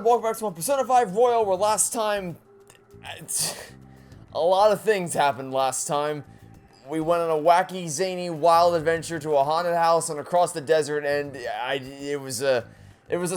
and welcome back to my Persona 5 Royal, where last time... a lot of things happened last time. We went on a wacky, zany, wild adventure to a haunted house and across the desert, and it was a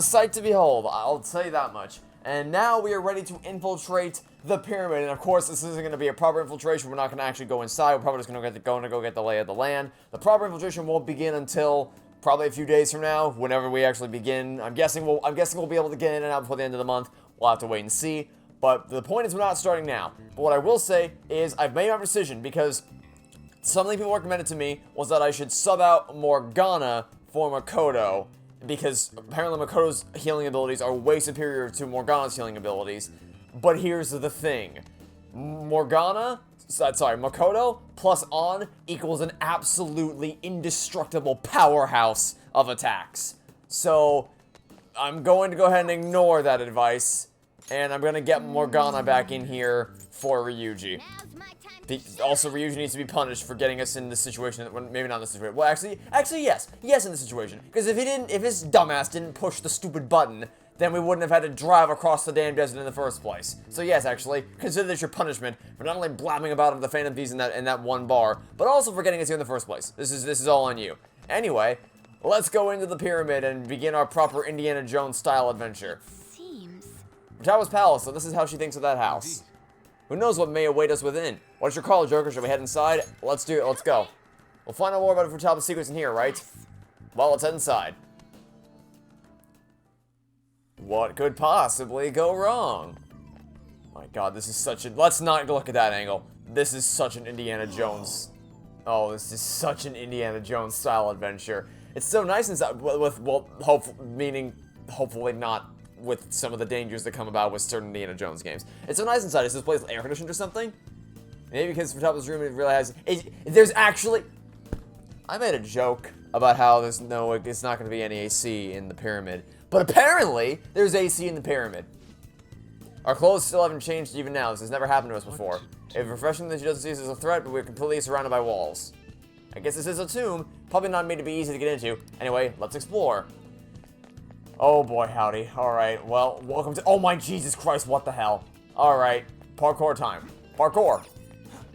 sight to behold, I'll tell you that much. And now we are ready to infiltrate the pyramid, and of course this isn't going to be a proper infiltration. We're not going to actually go inside. We're probably just going to go get the lay of the land. The proper infiltration won't begin until probably a few days from now, whenever we actually begin. I'm guessing we'll be able to get in and out before the end of the month. We'll have to wait and see. But the point is, we're not starting now. But what I will say is, I've made my decision because something people recommended to me was that I should sub out Morgana for Makoto, because apparently Makoto's healing abilities are way superior to Morgana's healing abilities. But here's the thing. Makoto plus On equals an absolutely indestructible powerhouse of attacks. So, I'm going to go ahead and ignore that advice, and I'm going to get Morgana back in here for Ryuji. Also, Ryuji needs to be punished for getting us in this situation, maybe not in this situation. Well, actually, yes. Yes, in this situation. Because if his dumbass didn't push the stupid button, then we wouldn't have had to drive across the damn desert in the first place. So yes, actually, consider this your punishment for not only blabbing about the Phantom Thieves in that one bar, but also for getting us here in the first place. This is all on you. Anyway, let's go into the pyramid and begin our proper Indiana Jones style adventure. Futaba's palace, so this is how she thinks of that house. Who knows what may await us within? What's your call, Joker? Should we head inside? Let's do it. Let's go. We'll find out more about Futaba's secrets in here, right? Well, let's head inside. What could possibly go wrong? My god, this is such a... Let's not look at that angle. This is such an Indiana Jones... Oh, this is such an Indiana Jones style adventure. It's so nice inside, well, hopefully not with some of the dangers that come about with certain Indiana Jones games. It's so nice inside. Is this place air conditioned or something? Maybe because Futaba's room it really has... There's actually... I made a joke about how it's not going to be any AC in the pyramid. But apparently, there's AC in the pyramid. Our clothes still haven't changed even now. This has never happened to us before. It's refreshing that she doesn't see us as a threat, but we're completely surrounded by walls. I guess this is a tomb. Probably not made to be easy to get into. Anyway, let's explore. Oh boy, howdy. Alright, well, welcome to... Oh my Jesus Christ, what the hell? Alright, parkour time. Parkour.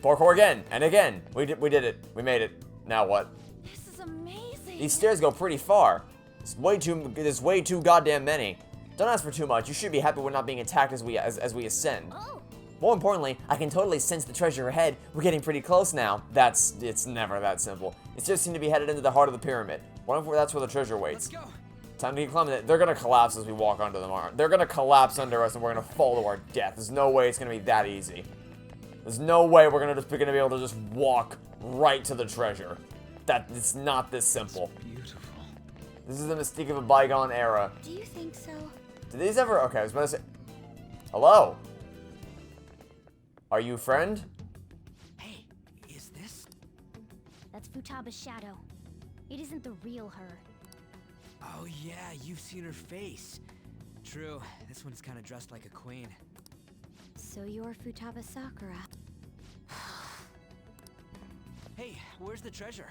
Parkour again, and again. We did it. We made it. Now what? This is amazing. These stairs go pretty far. There's way too goddamn many. Don't ask for too much. You should be happy we're not being attacked as we ascend. Oh. More importantly, I can totally sense the treasure ahead. We're getting pretty close now. It's never that simple. It just seems to be headed into the heart of the pyramid. Wonder if that's where the treasure waits. Let's go. Time to keep climbing it. They're gonna collapse as we walk onto them, aren't they? They're gonna collapse under us and we're gonna fall to our death. There's no way it's gonna be that easy. There's no way we're gonna be able to just walk right to the treasure. It's not this simple. Beautiful. This is the mystique of a bygone era. Do you think so? Did these ever... Okay, I was about to say... Hello? Are you a friend? Hey, is this? That's Futaba's shadow. It isn't the real her. Oh yeah, you've seen her face. True, this one's kind of dressed like a queen. So you're Futaba Sakura. Hey, where's the treasure?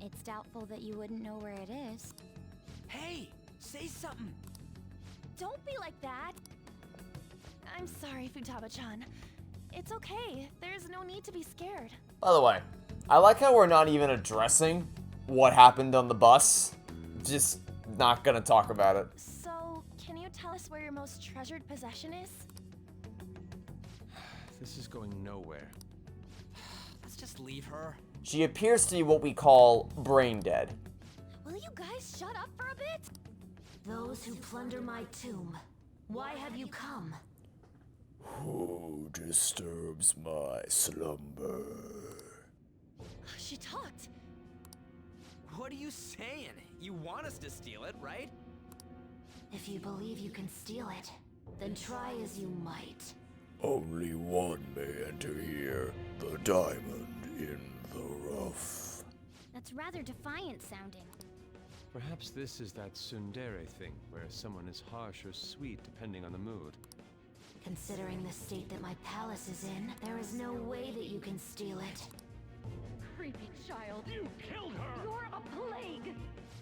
It's doubtful that you wouldn't know where it is. Hey, say something. Don't be like that! I'm sorry, Futaba-chan. It's okay. There's no need to be scared. By the way, I like how we're not even addressing what happened on the bus. Just not gonna talk about it. So, can you tell us where your most treasured possession is? This is going nowhere. Let's just leave her. She appears to be what we call brain dead. Will you guys shut up for a bit? Those who plunder my tomb, why have you come? Who disturbs my slumber? She talked. What are you saying? You want us to steal it, right? If you believe you can steal it, then try as you might. Only one may enter here, the diamond in the rough. That's rather defiant sounding. Perhaps this is that tsundere thing, where someone is harsh or sweet depending on the mood. Considering the state that my palace is in, there is no way that you can steal it. Creepy child. You killed her! You're a plague!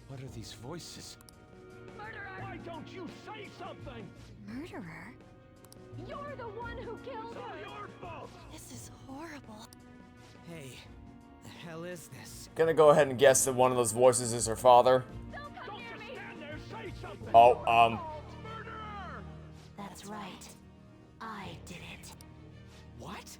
What are these voices? Why don't you say something? Murderer? You're the one who killed It's all her! your fault. This is horrible. Hey, the hell is this? Gonna go ahead and guess that one of those voices is her father. Don't come Don't near just me! stand there. Say something. Oh, Murderer! That's right. I did it. What?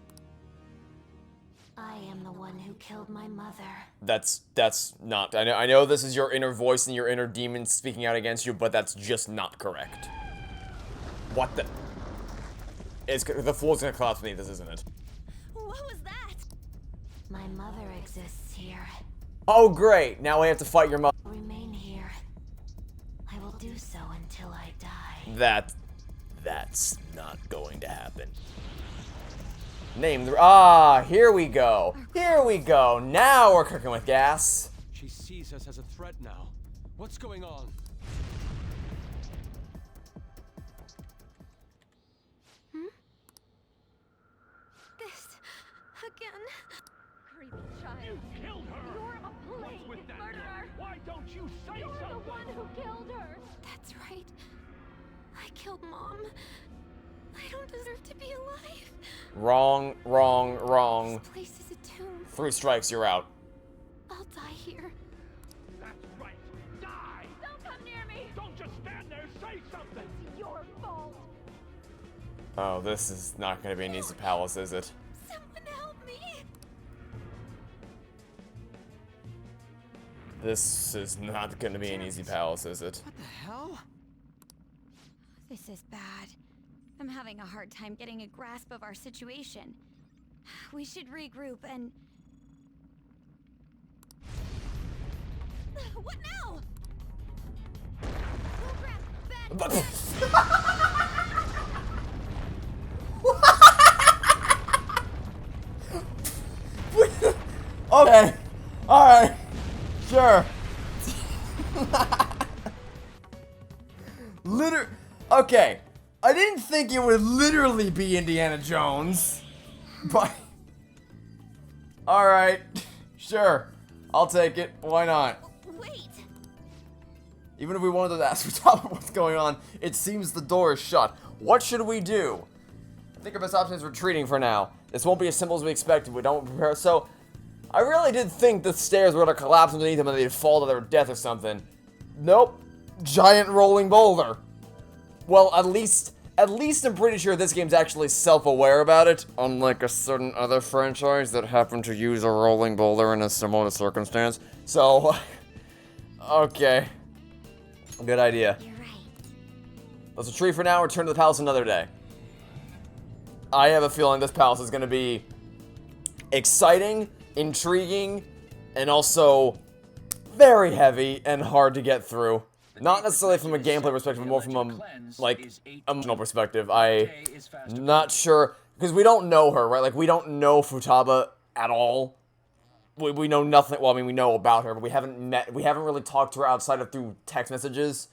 I am the one who killed my mother. that's not. I know this is your inner voice and your inner demon speaking out against you, but that's just not correct. What the? The floor's gonna collapse beneath this, isn't it? What was that? My mother exists here. Oh, great! Now we have to fight your mother. Remain here. I will do so until I die. That's not going to happen. Name the. Here we go. Here we go. Now we're cooking with gas. She sees us as a threat now. What's going on? This again. Creepy child. You killed her. You're a What's with that? murderer. Why don't you say You're something? the one who killed her. That's right. I killed Mom. I don't deserve to be alive. Wrong, wrong, wrong. This place is a tomb. 3 strikes, you're out. I'll die here. That's right. Die. Don't come near me. Don't just stand there. Say something. It's your fault. Oh, this is not gonna be an easy palace, is it? Someone help me. This is not gonna be an easy palace, is it? What the hell? This is bad. I'm having a hard time getting a grasp of our situation. We should regroup and... What now? Oh crap! Bad Okay. Alright. Sure. Okay. I didn't think it would literally be Indiana Jones. But... Alright. Sure. I'll take it. Why not? Wait! Even if we wanted to ask Futaba what's going on, it seems the door is shut. What should we do? I think our best option is retreating for now. This won't be as simple as we expected. We don't prepare. So, I really did think the stairs were gonna collapse underneath them and they'd fall to their death or something. Nope. Giant rolling boulder. Well, at least I'm pretty sure this game's actually self-aware about it, unlike a certain other franchise that happened to use a rolling boulder in a similar circumstance. So, okay. Good idea. You're right. Let's retreat for now, return to the palace another day. I have a feeling this palace is going to be exciting, intriguing, and also very heavy and hard to get through. Not necessarily from a gameplay perspective, but more from a, like, emotional perspective. I'm not sure, because we don't know her, right? Like, we don't know Futaba at all. We know nothing, well, I mean, we know about her, but we haven't really talked to her outside of through text messages.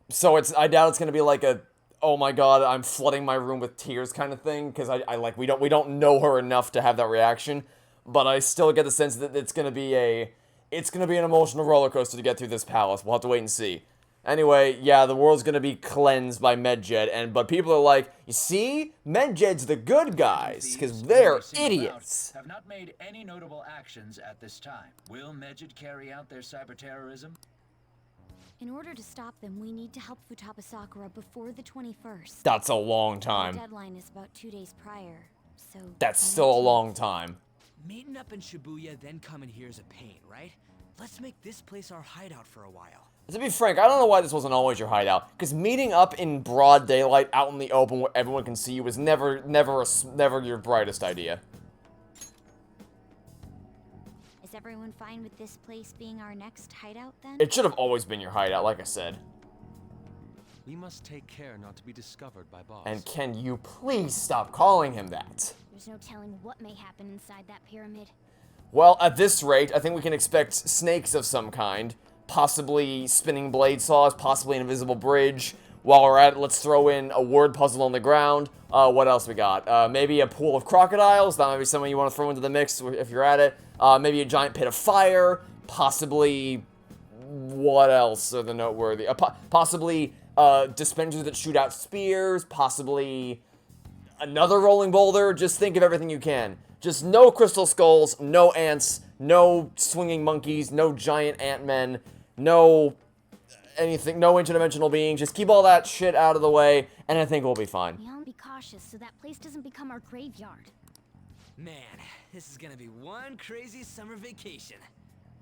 So I doubt it's gonna be like a, oh my god, I'm flooding my room with tears kind of thing, because we don't know her enough to have that reaction. But I still get the sense that it's gonna be an emotional roller coaster to get through this palace. We'll have to wait and see. Anyway, yeah, the world's gonna be cleansed by Medjed, but people are like, you see, Medjed's the good guys, because they're idiots. Have not made any notable actions at this time. Will Medjed carry out their cyber terrorism? In order to stop them, we need to help Futaba Sakura before the 21st. That's a long The time. deadline is about 2 days prior, so... That's still a long time. Meeting up in Shibuya, then coming here is a pain, right? Let's make this place our hideout for a while. To be frank, I don't know why this wasn't always your hideout, because meeting up in broad daylight, out in the open where everyone can see you, was never your brightest idea. Is everyone fine with this place being our next hideout, then? It should have always been your hideout, like I said. We must take care not to be discovered by Boss. And can you please stop calling him that? There's no telling what may happen inside that pyramid. Well, at this rate, I think we can expect snakes of some kind. Possibly spinning blade saws, possibly an invisible bridge. While we're at it, let's throw in a word puzzle on the ground. What else we got? Maybe a pool of crocodiles. That might be something you want to throw into the mix if you're at it. Maybe a giant pit of fire. Possibly what else are the noteworthy? Possibly dispensers that shoot out spears, possibly another rolling boulder. Just think of everything you can. Just no crystal skulls, no ants, no swinging monkeys, no giant ant-men, no anything, no interdimensional beings. Just keep all that shit out of the way, and I think we'll be fine. Yeah, be cautious so that place doesn't become our graveyard. Man, this is gonna be one crazy summer vacation.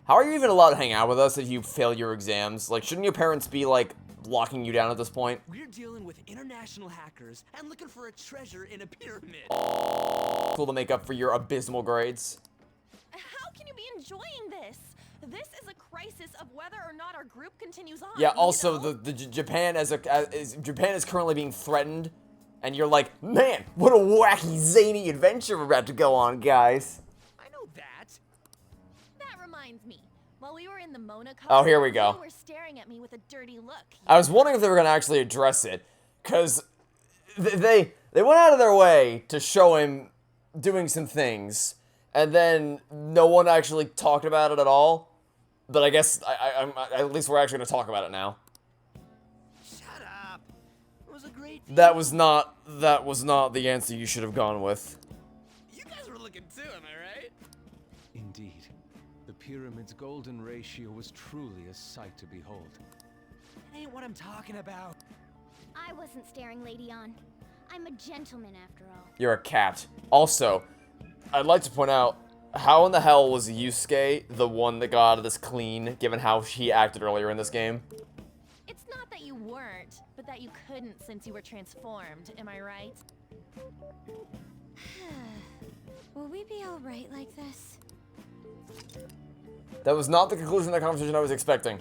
How are you even allowed to hang out with us if you fail your exams? Like, shouldn't your parents be, like, locking you down at this point? We're dealing with international hackers and looking for a treasure in a pyramid. Cool to make up for your abysmal grades. How can you be enjoying this? This is a crisis of whether or not our group continues on. Yeah, also, you know? the Japan Japan is currently being threatened, and you're like, man, what a wacky, zany adventure we're about to go on, guys. I know that. That reminds me. While we were in the Mona Oh, here we go. They were staring at me with a dirty look. I was wondering if they were going to actually address it, because they went out of their way to show him doing some things, and then no one actually talked about it at all. But I guess at least we're actually going to talk about it now. Shut up. It was a great That was not the answer you should have gone with. You guys were looking too, am I right? Indeed. The pyramid's golden ratio was truly a sight to behold. That ain't what I'm talking about. I wasn't staring Lady on. I'm a gentleman after all. You're a cat. Also, I'd like to point out, how in the hell was Yusuke the one that got out of this clean, given how he acted earlier in this game? It's not that you weren't, but that you couldn't since you were transformed. Am I right? Will we be alright like this? That was not the conclusion of the conversation I was expecting.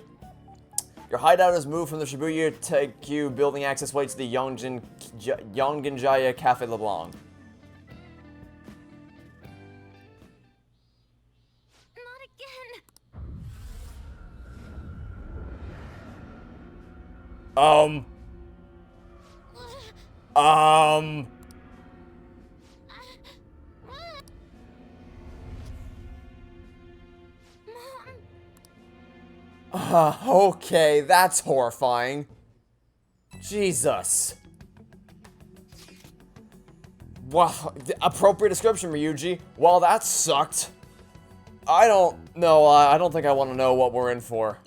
Your hideout has moved from the Shibuya Teikyu building access way to the Yonginjaya Cafe LeBlanc. Not again! Okay, that's horrifying. Jesus. Wow, appropriate description, Ryuji. Well, that sucked. I don't know, I don't think I want to know what we're in for.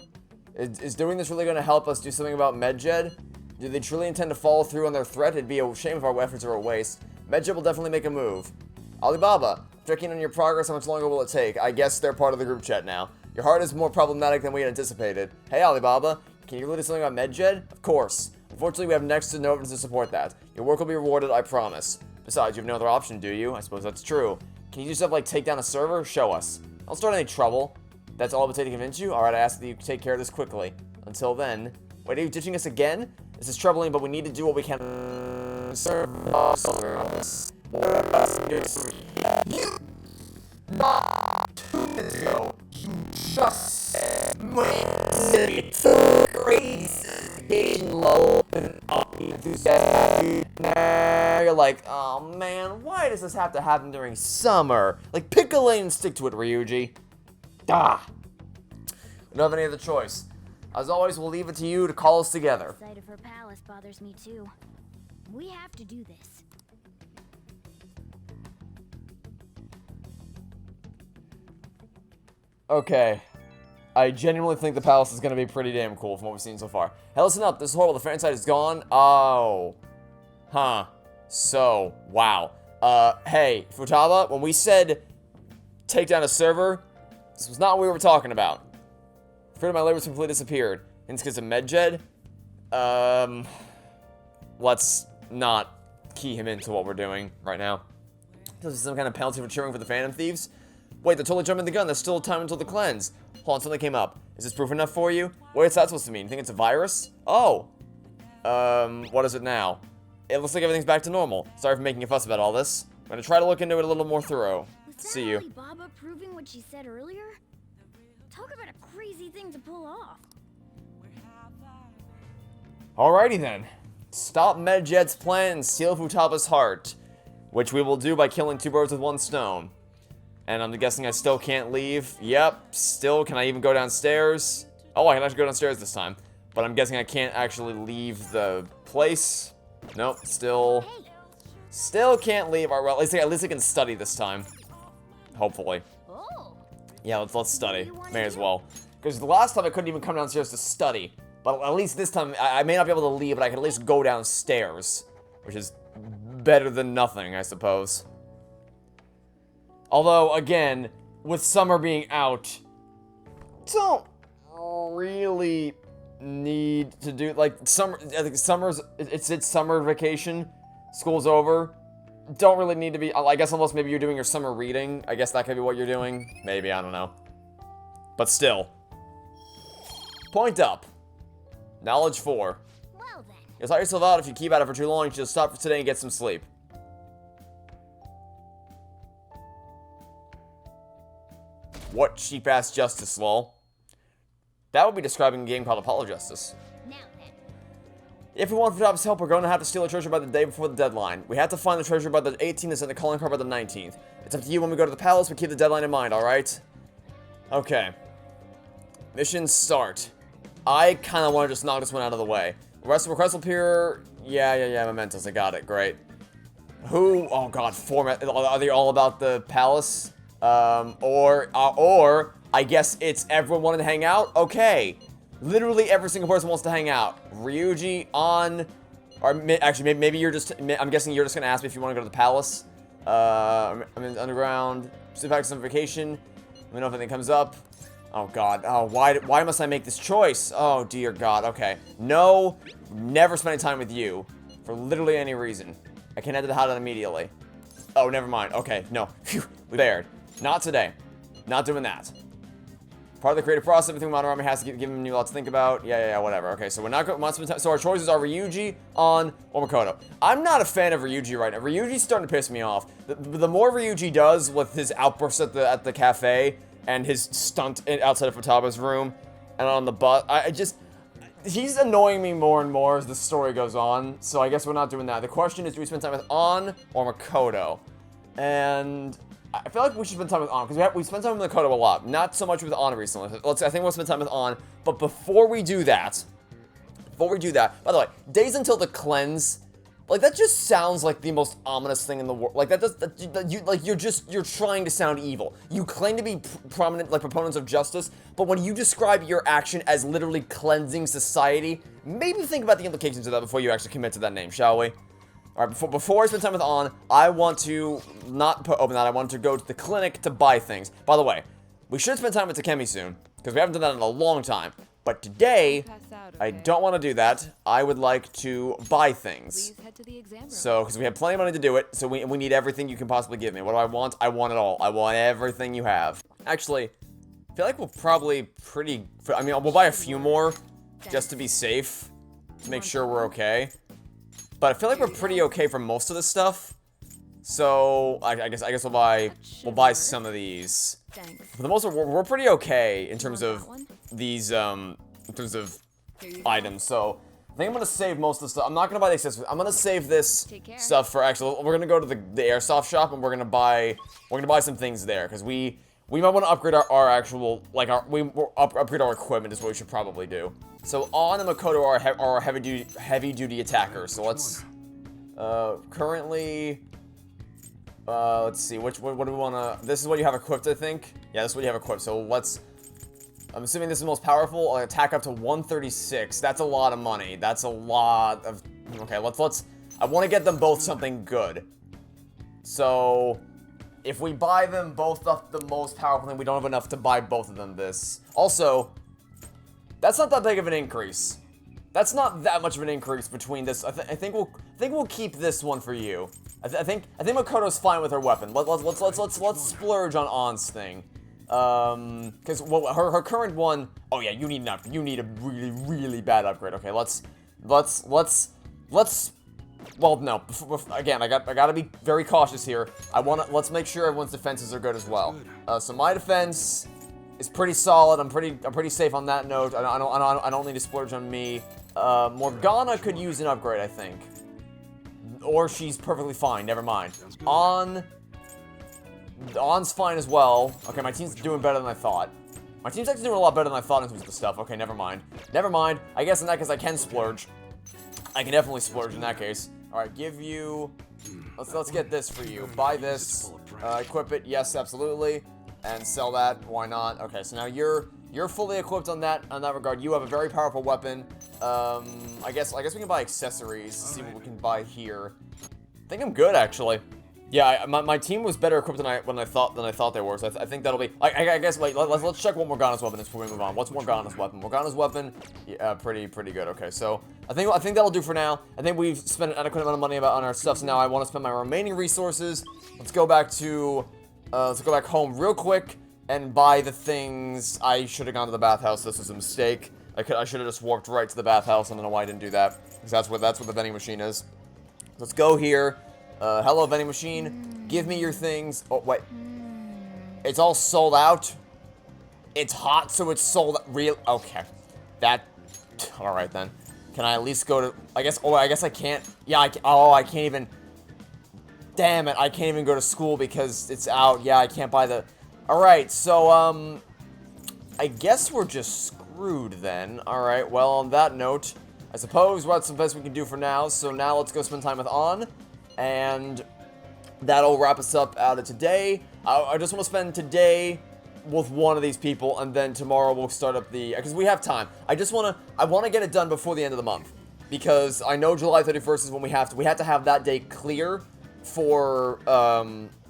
Is doing this really going to help us do something about Medjed? Do they truly intend to follow through on their threat? It'd be a shame if our efforts are a waste. Medjed will definitely make a move. Alibaba, checking on your progress, how much longer will it take? I guess they're part of the group chat now. Your heart is more problematic than we had anticipated. Hey Alibaba, can you really do something about Medjed? Of course. Unfortunately, we have next to no evidence to support that. Your work will be rewarded, I promise. Besides, you have no other option, do you? I suppose that's true. Can you do stuff like take down a server? Show us. Don't start any trouble. That's all it would take to convince you? Alright, I ask that you take care of this quickly. Until then... Wait, are you ditching us again? This is troubling, but we need to do what we can. Serve us. Not 2 minutes ago, you just said crazy low with an upbeat enthusiasm. Now you're like, oh man, why does this have to happen during summer? Like, pick a lane and stick to it, Ryuji. Ah. We don't have any other choice. As always, we'll leave it to you to call us together. The sight of her palace bothers me too. We have to do this. Okay. I genuinely think the palace is going to be pretty damn cool from what we've seen so far. Hey, listen up. This is horrible. The fan side is gone. Oh. Huh. So, wow. Hey, Futaba, when we said take down a server, this was not what we were talking about. Fruit of my labors completely disappeared. And it's because of Medjed. Let's not key him into what we're doing right now. This is some kind of penalty for cheering for the Phantom Thieves. Wait, they're totally jumping the gun. There's still time until the cleanse. Hold on, something came up. Is this proof enough for you? What is that supposed to mean? You think it's a virus? Oh. What is it now? It looks like everything's back to normal. Sorry for making a fuss about all this. I'm gonna try to look into it a little more thorough. Was that See you. Alibaba proving what she said earlier? Talk about a crazy thing to pull off. Alrighty then. Stop Medjed's plan and steal Futaba's heart. Which we will do by killing 2 birds with 1 stone. And I'm guessing I still can't leave. Yep, still, can I even go downstairs? Oh, I can actually go downstairs this time. But I'm guessing I can't actually leave the place. Nope, still can't leave. Well, at least I can study this time. Hopefully. Yeah, let's study. May as well. Because the last time I couldn't even come downstairs to study. But at least this time, I may not be able to leave, but I can at least go downstairs. Which is better than nothing, I suppose. Although, again, with summer being out, don't really need to do, like, summer, I think summer's, it's summer vacation, school's over, don't really need to be, I guess unless maybe you're doing your summer reading, I guess that could be what you're doing, maybe, I don't know. But still. Point up. Knowledge 4. Well then. You'll tire yourself out if you keep at it for too long, you should stop for today and get some sleep. What cheap-ass justice, lol? That would be describing a game called Apolojustice. Now then. If we want Futaba's help, we're going to have to steal a treasure by the day before the deadline. We have to find the treasure by the 18th and send the calling card by the 19th. It's up to you when we go to the palace, but keep the deadline in mind, alright? Okay. Mission start. I kind of want to just knock this one out of the way. Rest request will appear... Yeah, mementos, I got it, great. Who... Oh god, format... Are they all about the palace? Or I guess it's everyone wanting to hang out? Okay. Literally every single person wants to hang out. Ryuji, On, or actually, maybe you're just, I'm guessing you're just gonna ask me if you want to go to the palace. I'm in the underground, sit back on vacation. Let me know if anything comes up. Oh god, oh, why must I make this choice? Oh dear god, okay. No, never spending time with you, for literally any reason. I can head to the hideout immediately. Oh, never mind, okay, no, phew, we bared. Not today. Not doing that. Part of the creative process, everything Modern Army has to give him a lot to think about. Yeah, whatever. Okay, so we're not going to... So our choices are Ryuji, On, or Makoto. I'm not a fan of Ryuji right now. Ryuji's starting to piss me off. The more Ryuji does with his outbursts at the cafe and his stunt outside of Futaba's room and on the bus, he's annoying me more and more as the story goes on. So I guess we're not doing that. The question is, do we spend time with On or Makoto? And... I feel like we should spend time with On, because we spent time with Makoto a lot. Not so much with On recently. I think we'll spend time with On. But before we do that, by the way, days until the cleanse, like, that just sounds like the most ominous thing in the world. Like, you're trying to sound evil. You claim to be prominent, like, proponents of justice, but when you describe your action as literally cleansing society, maybe think about the implications of that before you actually commit to that name, shall we? Alright, before I spend time with On, I want to not open that. I want to go to the clinic to buy things. By the way, we should spend time with Takemi soon, because we haven't done that in a long time. But today, I don't want to do that. I would like to buy things. Please head to the exam room. So, because we have plenty of money to do it, so we need everything you can possibly give me. What do I want? I want it all. I want everything you have. Actually, I feel like we'll probably we'll buy a few more, just to be safe, to make sure we're okay. But I feel like we're pretty okay for most of this stuff. So I guess we'll buy some of these. For the most part, we're pretty okay in terms of these items. So I think I'm gonna save most of the stuff. I'm not gonna buy the accessories. I'm gonna save this stuff for actually. We're gonna go to the airsoft shop and we're gonna buy some things there because we might want to upgrade our actual upgrade our equipment is what we should probably do. So On and Makoto are heavy duty attackers. So let's currently let's see what do we want to. This is what you have equipped, I think. Yeah, this is what you have equipped. So I'm assuming this is the most powerful. I'll attack up to 136. That's a lot of money. That's a lot of. Okay, let's. I want to get them both something good. So if we buy them both up the most powerful thing, we don't have enough to buy both of them this. Also, that's not that big of an increase. That's not that much of an increase between this. I think we'll keep this one for you. I think Makoto's fine with her weapon. Let's splurge on On's thing. Because her current one. Oh yeah, you need a really bad upgrade. Okay, let's. Well, no. Again, I gotta be very cautious here. Let's make sure everyone's defenses are good as well. So my defense is pretty solid. I'm pretty safe on that note. I don't need to splurge on me. Morgana could use an upgrade, I think. Or she's perfectly fine. Never mind. On's fine as well. Okay, my team's doing better than I thought. My team's actually doing a lot better than I thought in terms of the stuff. Okay, never mind. Never mind. I guess in that case I can splurge. I can definitely splurge in that case. Alright, give you... Let's get this for you. Buy this. Equip it. Yes, absolutely. And sell that. Why not? Okay, so now you're fully equipped on that regard. You have a very powerful weapon. I guess we can buy accessories. See what we can buy here. I think I'm good, actually. Yeah, my team was better equipped than I thought they were. So I think that'll be. I guess. Wait, let's check what Morgana's weapon is before we move on. What's Morgana's weapon? Morgana's weapon, yeah, pretty good. Okay, so I think that'll do for now. I think we've spent an adequate amount of money on our stuff. So now I want to spend my remaining resources. Let's go back home real quick and buy the things. I should have gone to the bathhouse. This was a mistake. I should have just walked right to the bathhouse. I don't know why I didn't do that. Because that's what the vending machine is. Let's go here. Hello, vending machine. Give me your things. Oh, wait. It's all sold out. It's hot, so it's sold out. Real. Okay. Alright, then. Can I at least go to... I guess I can't. Yeah, I can't even... Damn it. I can't even go to school because it's out. Yeah, I can't buy the... Alright, so, I guess we're just screwed then. Alright, well, on that note, I suppose that's the best we can do for now. So now let's go spend time with On. And that'll wrap us up out of today. I just want to spend today with one of these people, and then tomorrow we'll start up because we have time. I want to get it done before the end of the month, because I know July 31st is when we have to have that day clear for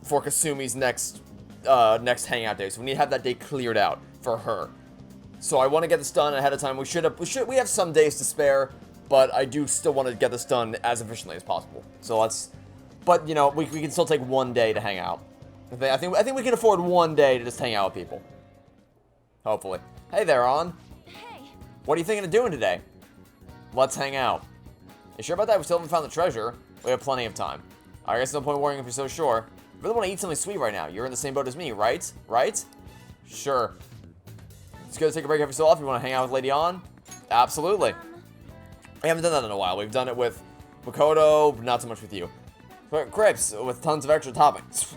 Kasumi's next hangout day. So we need to have that day cleared out for her. So I want to get this done ahead of time. We have some days to spare, but I do still want to get this done as efficiently as possible. So but you know, we can still take one day to hang out. I think we can afford one day to just hang out with people. Hopefully. Hey there, On. Hey. What are you thinking of doing today? Let's hang out. You sure about that? We still haven't found the treasure. We have plenty of time. I guess no point worrying if you're so sure. I really want to eat something sweet right now. You're in the same boat as me, right? Right? Sure. It's good to take a break every so often. You want to hang out with Lady On? Absolutely. I haven't done that in a while. We've done it with Makoto, not so much with you. But crepes with tons of extra toppings.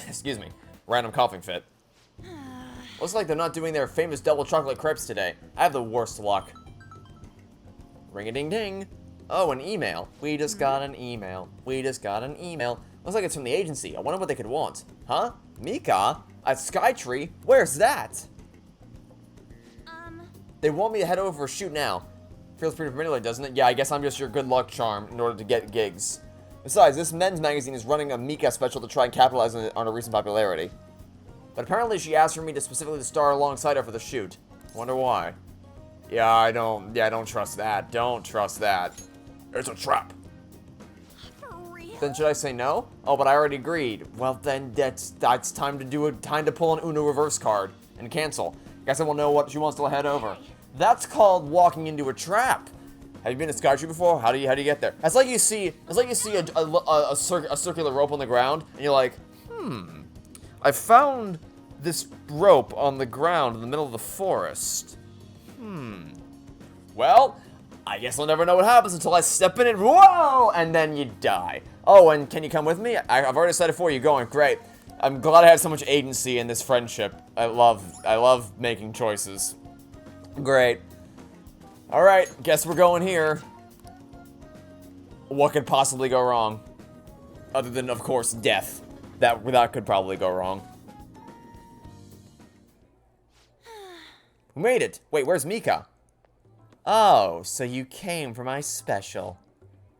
Excuse me. Random coughing fit. Looks like they're not doing their famous double chocolate crepes today. I have the worst luck. Ring-a-ding-ding. Oh, an email. We just got an email. Looks like it's from the agency. I wonder what they could want. Huh? Mika? At Skytree? Where's that? They want me to head over for a shoot now. Feels pretty familiar, doesn't it? Yeah, I guess I'm just your good luck charm in order to get gigs. Besides, this men's magazine is running a Mika special to try and capitalize on her recent popularity. But apparently she asked for me to specifically star alongside her for the shoot. Wonder why. Yeah, I don't trust that. Don't trust that. It's a trap. For real? Then should I say no? Oh, but I already agreed. Well, then that's time to pull an Uno reverse card and cancel. Guess I will know what she wants to head over. That's called walking into a trap. Have you been to Skytree before? How do you get there? It's like you see a circular rope on the ground, and you're like, I found this rope on the ground in the middle of the forest. Well, I guess I'll never know what happens until I step in it. Whoa! And then you die. Oh, and can you come with me? I've already decided for you. Going great. I'm glad I have so much agency in this friendship. I love making choices. Great. Alright, guess we're going here. What could possibly go wrong? Other than, of course, death. That could probably go wrong. Who made it? Wait, where's Mika? Oh, so you came for my special.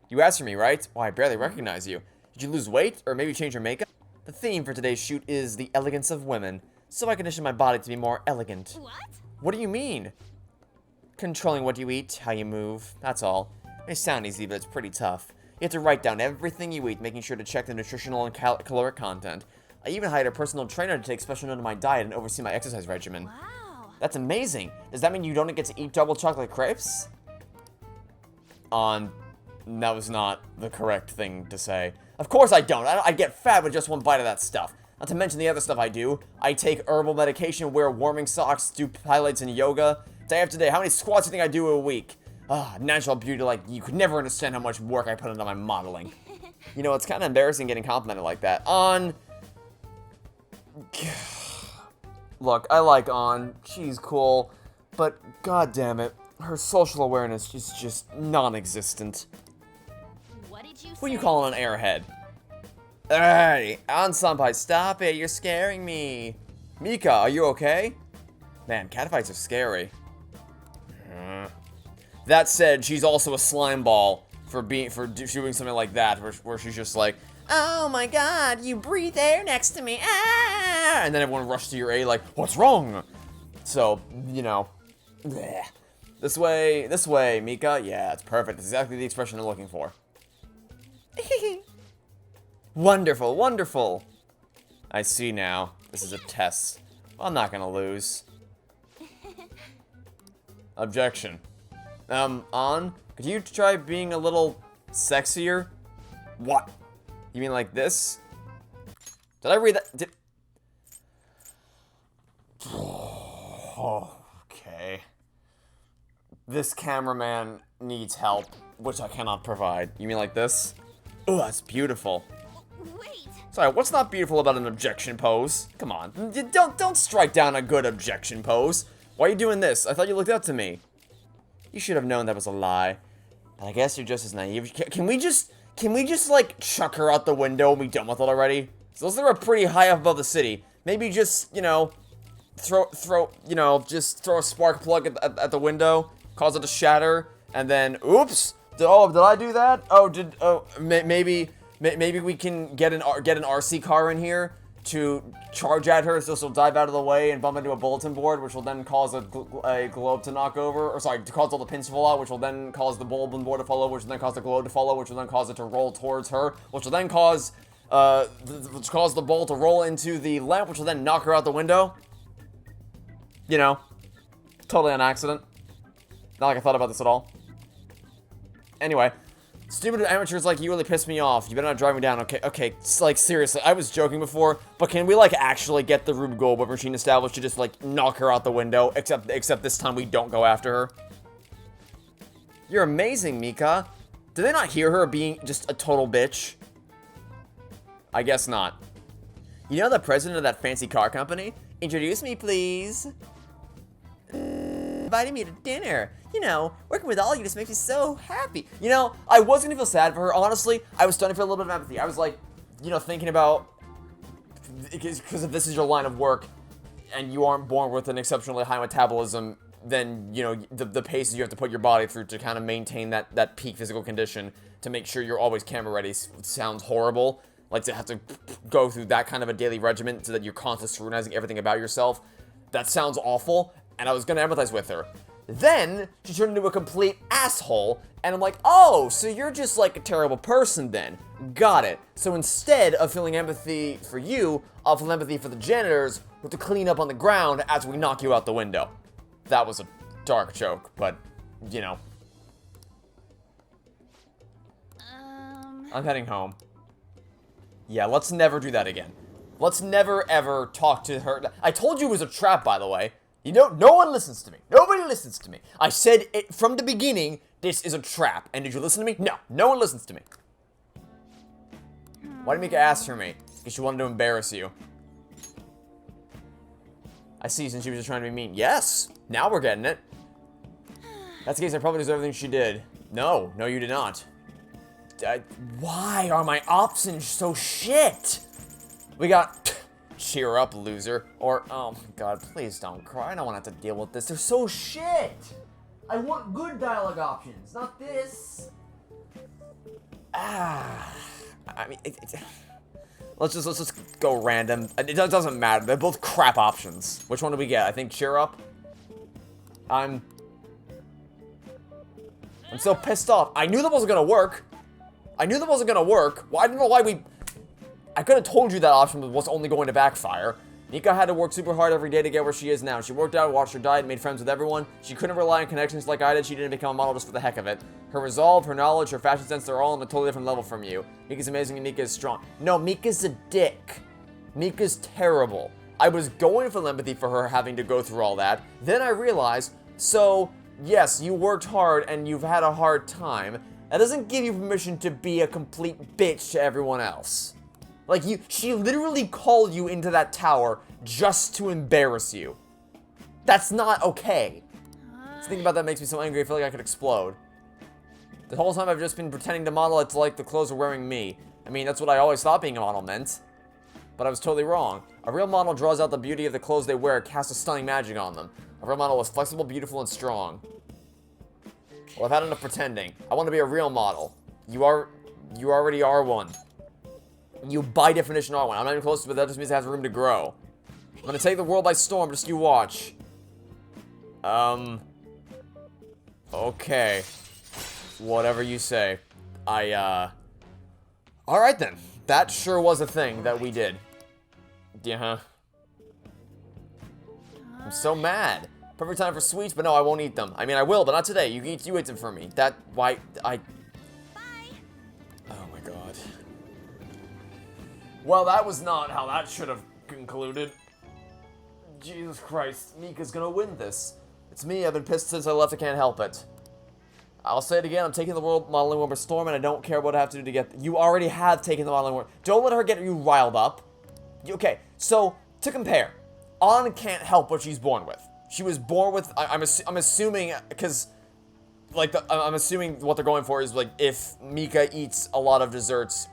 You asked for me, right? Well, I barely recognize you. Did you lose weight? Or maybe change your makeup? The theme for today's shoot is the elegance of women. So I condition my body to be more elegant. What? What do you mean? Controlling what you eat, how you move, that's all. It may sound easy, but it's pretty tough. You have to write down everything you eat, making sure to check the nutritional and caloric content. I even hired a personal trainer to take special note of my diet and oversee my exercise regimen. Wow. That's amazing. Does that mean you don't get to eat double chocolate crepes? That was not the correct thing to say. Of course I don't. I get fat with just one bite of that stuff. Not to mention the other stuff I do. I take herbal medication, wear warming socks, do highlights in yoga. Day after day, how many squats do you think I do a week? Natural beauty, like, you could never understand how much work I put into my modeling. You know, it's kind of embarrassing getting complimented like that. Look, I like An. She's cool. But, god damn it, her social awareness is just non-existent. What did you say? What are you calling an airhead? Hey, An-senpai, stop it. You're scaring me. Mika, are you okay? Man, catfights are scary. That said, she's also a slime ball for doing something like that, where she's just like, oh my god, you breathe air next to me, ah! And then everyone rushes to your aid like, what's wrong? So, you know, bleh. This way, Mika. Yeah, it's perfect. It's exactly the expression I'm looking for. Wonderful, wonderful. I see now. This is a test. I'm not gonna lose. Objection. An, could you try being a little sexier? What? You mean like this? Did I read that? Okay. This cameraman needs help, which I cannot provide. You mean like this? Oh, that's beautiful. Wait! Sorry, what's not beautiful about an objection pose? Come on, don't strike down a good objection pose. Why are you doing this? I thought you looked up to me. You should have known that was a lie. But I guess you're just as naive. Can we just like chuck her out the window and be done with it already? So those are pretty high up above the city. Maybe just, you know, just throw a spark plug at the window, cause it to shatter, and then oops. Did I do that? Maybe we can get an RC car in here to charge at her, so she'll dive out of the way and bump into a bulletin board, which will then cause a globe to knock over, or sorry, to cause all the pins to fall out, which will then cause the bulletin board to follow, which will then cause the globe to follow, which will then cause it to roll towards her, which will then cause the ball to roll into the lamp, which will then knock her out the window. You know, totally an accident. Not like I thought about this at all. Anyway. Stupid amateurs like you really piss me off. You better not drive me down. Okay, like, seriously, I was joking before, but can we, like, actually get the Rube Goldberg machine established to just, like, knock her out the window, except this time we don't go after her? You're amazing, Mika. Did they not hear her being just a total bitch? I guess not. You know the president of that fancy car company? Introduce me, please. Inviting me to dinner. You know, working with all you just makes me so happy. You know, I was gonna feel sad for her, honestly. I was starting to feel a little bit of empathy. I was like, you know, thinking about, because if this is your line of work, and you aren't born with an exceptionally high metabolism, then, you know, the paces you have to put your body through to kind of maintain that peak physical condition, to make sure you're always camera ready, sounds horrible. Like, to have to go through that kind of a daily regimen so that you're constantly scrutinizing everything about yourself. That sounds awful, and I was gonna empathize with her. Then, she turned into a complete asshole, and I'm like, oh, so you're just like a terrible person then. Got it. So instead of feeling empathy for you, I'll feel empathy for the janitors who have to clean up on the ground as we knock you out the window. That was a dark joke, but, you know. I'm heading home. Yeah, let's never do that again. Let's never, ever talk to her. I told you it was a trap, by the way. You know, no one listens to me. Nobody listens to me. I said it from the beginning, this is a trap. And did you listen to me? No, no one listens to me. Why did Mika ask for me? Because she wanted to embarrass you. I see, since she was just trying to be mean. Yes, now we're getting it. That's the case, I probably deserve everything she did. No, you did not. Why are my options so shit? We got... Cheer up, loser. Or, oh my god, please don't cry. I don't want to have to deal with this. They're so shit! I want good dialogue options, not this. I mean, let's just go random. It doesn't matter. They're both crap options. Which one do we get? I think cheer up. I'm so pissed off. I knew that wasn't gonna work. I don't know why I could have told you that option was only going to backfire. Mika had to work super hard every day to get where she is now. She worked out, watched her diet, made friends with everyone. She couldn't rely on connections like I did. She didn't become a model just for the heck of it. Her resolve, her knowledge, her fashion sense, they're all on a totally different level from you. Mika's amazing and Mika is strong. No, Mika's a dick. Mika's terrible. I was going for empathy for her having to go through all that. Then I realized, so, yes, you worked hard and you've had a hard time. That doesn't give you permission to be a complete bitch to everyone else. Like, she literally called you into that tower just to embarrass you. That's not okay. Thinking about that makes me so angry, I feel like I could explode. The whole time I've just been pretending to model it's like the clothes are wearing me. I mean, that's what I always thought being a model meant. But I was totally wrong. A real model draws out the beauty of the clothes they wear, casts a stunning magic on them. A real model is flexible, beautiful, and strong. Well, I've had enough pretending. I want to be a real model. You already are one. You, by definition, are one. I'm not even close to it, but that just means it has room to grow. I'm gonna take the world by storm, just you watch. Okay. Whatever you say. Alright then. That sure was a thing that we did. Yeah. I'm so mad. Perfect time for sweets, but no, I won't eat them. I mean, I will, but not today. You eat them for me. Bye. Oh my god. Well, that was not how that should have concluded. Jesus Christ. Mika's gonna win this. It's me. I've been pissed since I left. I can't help it. I'll say it again. I'm taking the world modeling world by storm, and I don't care what I have to do to get... You already have taken the modeling world. Don't let her get you riled up. Okay, so, to compare. Anna can't help what she's born with. She was born with... I'm assuming... Because... Like, I'm assuming what they're going for is, like, if Mika eats a lot of desserts,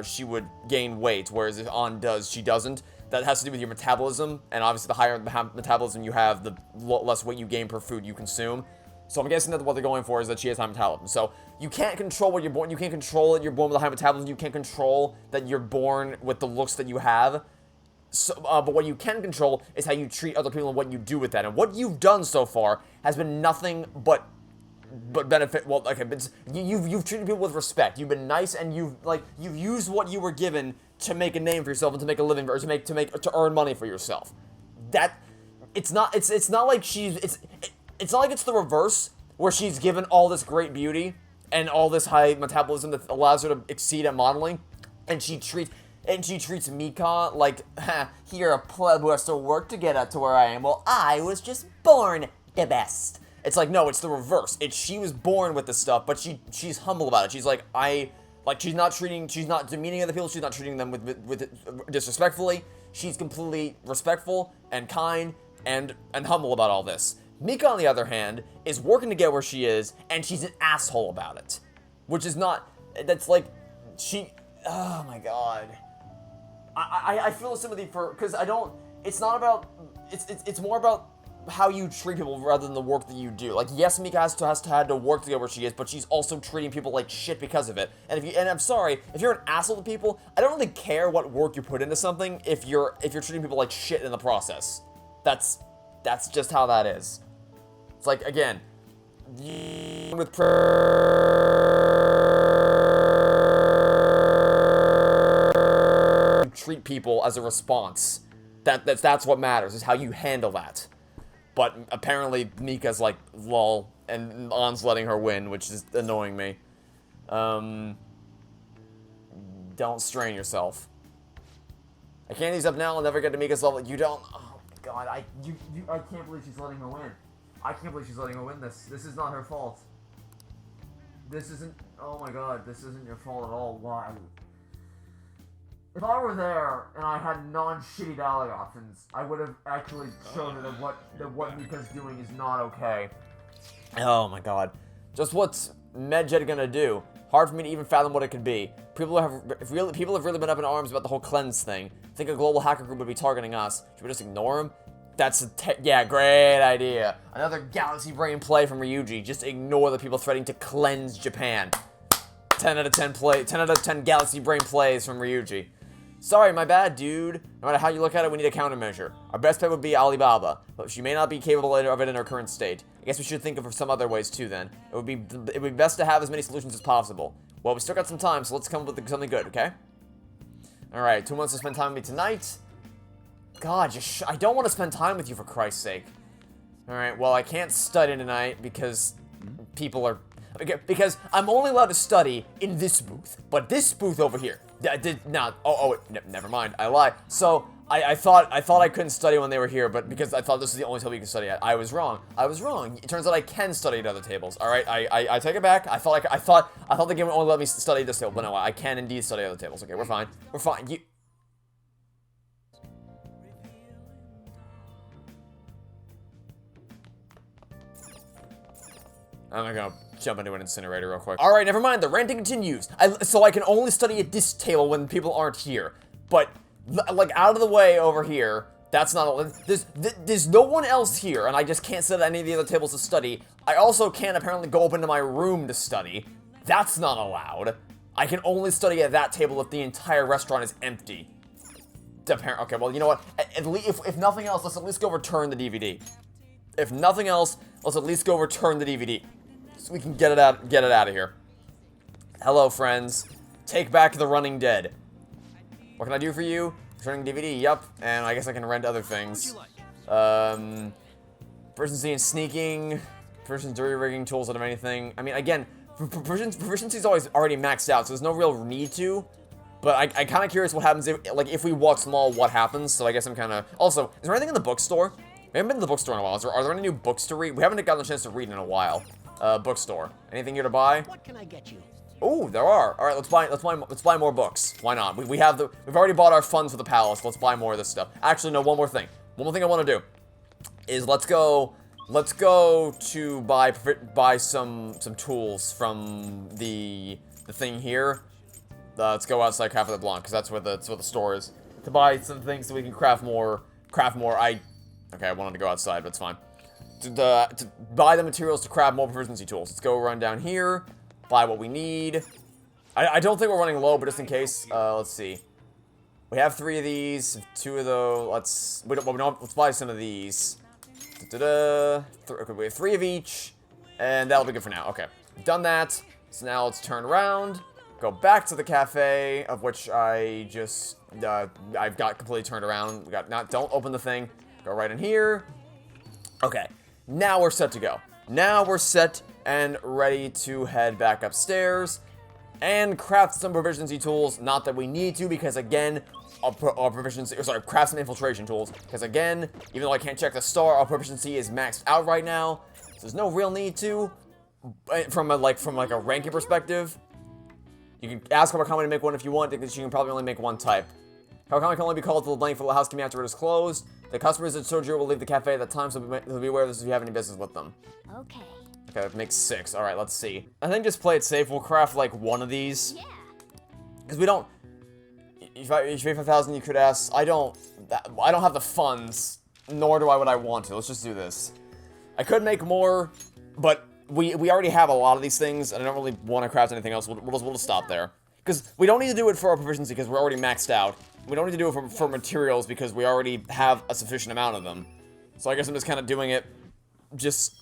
she would gain weight. Whereas if Anna does, she doesn't. That has to do with your metabolism. And obviously, the higher metabolism you have, the less weight you gain per food you consume. So I'm guessing that what they're going for is that she has high metabolism. So you can't control what you're born. You can't control that you're born with a high metabolism. You can't control that you're born with the looks that you have. So, but what you can control is how you treat other people and what you do with that. And what you've done so far has been nothing but benefit. Well, okay, but you've treated people with respect. You've been nice, and you've used what you were given to make a name for yourself and to make a living, or to earn money for yourself. It's not like it's not like it's the reverse, where she's given all this great beauty and all this high metabolism that allows her to exceed at modeling, and she treats Mika like, you're a pleb who has to work to get up to where I am. Well, I was just born the best. It's like, no, it's the reverse. She was born with this stuff, but she's humble about it. She's like, she's not demeaning other people. She's not treating them with disrespectfully. She's completely respectful and kind and humble about all this. Mika, on the other hand, is working to get where she is, and she's an asshole about it. Which is not... That's like... Oh my god. I feel sympathy for... Because I don't... It's not about... It's more about how you treat people rather than the work that you do. Like, yes, Mika has to work to get where she is, but she's also treating people like shit because of it. And I'm sorry, if you're an asshole to people, I don't really care what work you put into something if you're treating people like shit in the process. That's just how that is. It's like, again, with treat people as a response. That's what matters, is how you handle that. But apparently Mika's like, lol, and An's letting her win, which is annoying me. Don't strain yourself. I can't ease up now, I'll never get to Mika's level. You don't... Oh my god, I can't believe she's letting her win. I can't believe she's letting her win this. This is not her fault. This isn't... Oh my god, this isn't your fault at all. Why? If I were there and I had non-shitty dialogue options, I would have actually shown her that what Mika's doing is not okay. Oh my god. Just what's Medjed gonna do? Hard for me to even fathom what it could be. People have really been up in arms about the whole cleanse thing. Think a global hacker group would be targeting us. Should we just ignore them? That's yeah, great idea. Another galaxy brain play from Ryuji. Just ignore the people threatening to cleanse Japan. 10 out of 10 galaxy brain plays from Ryuji. Sorry, my bad, dude. No matter how you look at it, we need a countermeasure. Our best bet would be Alibaba, but she may not be capable of it in her current state. I guess we should think of some other ways too then. It would be best to have as many solutions as possible. Well, we still got some time, so let's come up with something good, okay? Alright, 2 months to spend time with me tonight. God, I don't want to spend time with you, for Christ's sake. Alright, well, I can't study tonight because people are... Because I'm only allowed to study in this booth. But this booth over here, I did not... never mind, I lied. So, I thought I couldn't study when they were here, but because I thought this was the only table you can study at. I was wrong. It turns out I can study at other tables. Alright, I take it back. I thought the game would only let me study at this table, but no, I can indeed study at other tables. Okay, we're fine. We're fine. I'm gonna jump into an incinerator real quick. Alright, never mind, the ranting continues. So I can only study at this table when people aren't here. But, like, out of the way over here, that's not, there's no one else here, and I just can't sit at any of the other tables to study. I also can't apparently go up into my room to study. That's not allowed. I can only study at that table if the entire restaurant is empty. Okay, well, you know what? If nothing else, let's at least go return the DVD. If nothing else, let's at least go return the DVD. So we can get it out of here. Hello, friends. Take back the running dead. What can I do for you? Returning DVD, yup. And I guess I can rent other things. Proficiency in sneaking. Proficiency in rigging tools out of anything. I mean, again, proficiency is always already maxed out, so there's no real need to. But I'm kind of curious what happens if we walk small, what happens. So I guess I'm kind of... Also, is there anything in the bookstore? We haven't been to the bookstore in a while. Are there any new books to read? We haven't gotten a chance to read in a while. Bookstore. Anything here to buy? What can I get you? Oh, there are. All right, let's buy more books. Why not? We've already bought our funds for the palace. Let's buy more of this stuff. Actually, no, one more thing. One more thing I want to do is let's go to buy some tools from the thing here. Let's go outside Café Blanc because that's where the store is. To buy some things so we can craft more. Okay, I wanted to go outside, but it's fine. To buy the materials to craft more proficiency tools. Let's go run down here. Buy what we need. I don't think we're running low, but just in case, let's see. We have 3 of these, 2 of those. Let's buy some of these. Okay, we have 3 of each, and that'll be good for now. Okay, done that. So now let's turn around, go back to the cafe, of which I just I've got completely turned around. Don't open the thing. Go right in here. Okay, now we're set to go. Now we're set and ready to head back upstairs and craft some proficiency tools. Not that we need to, because again, our proficiency, craft some infiltration tools. Because again, even though I can't check the star, our proficiency is maxed out right now. So there's no real need to. From a ranking perspective, you can ask Kawakami to make one if you want, because you can probably only make one type. Kawakami can only be called to the lane for the housekeeping after it is closed. The customers at Soju will leave the cafe at that time, so be aware of this if you have any business with them. Okay. Okay, that makes 6. Alright, let's see. I think just play it safe. We'll craft, like, one of these. Yeah. Because we don't... If you pay 5,000, you could ask... I don't have the funds, nor would I want to. Let's just do this. I could make more, but we already have a lot of these things, and I don't really want to craft anything else. We'll just stop there. Because we don't need to do it for our proficiency, because we're already maxed out. We don't need to do it for materials, because we already have a sufficient amount of them. So I guess I'm just kind of doing it just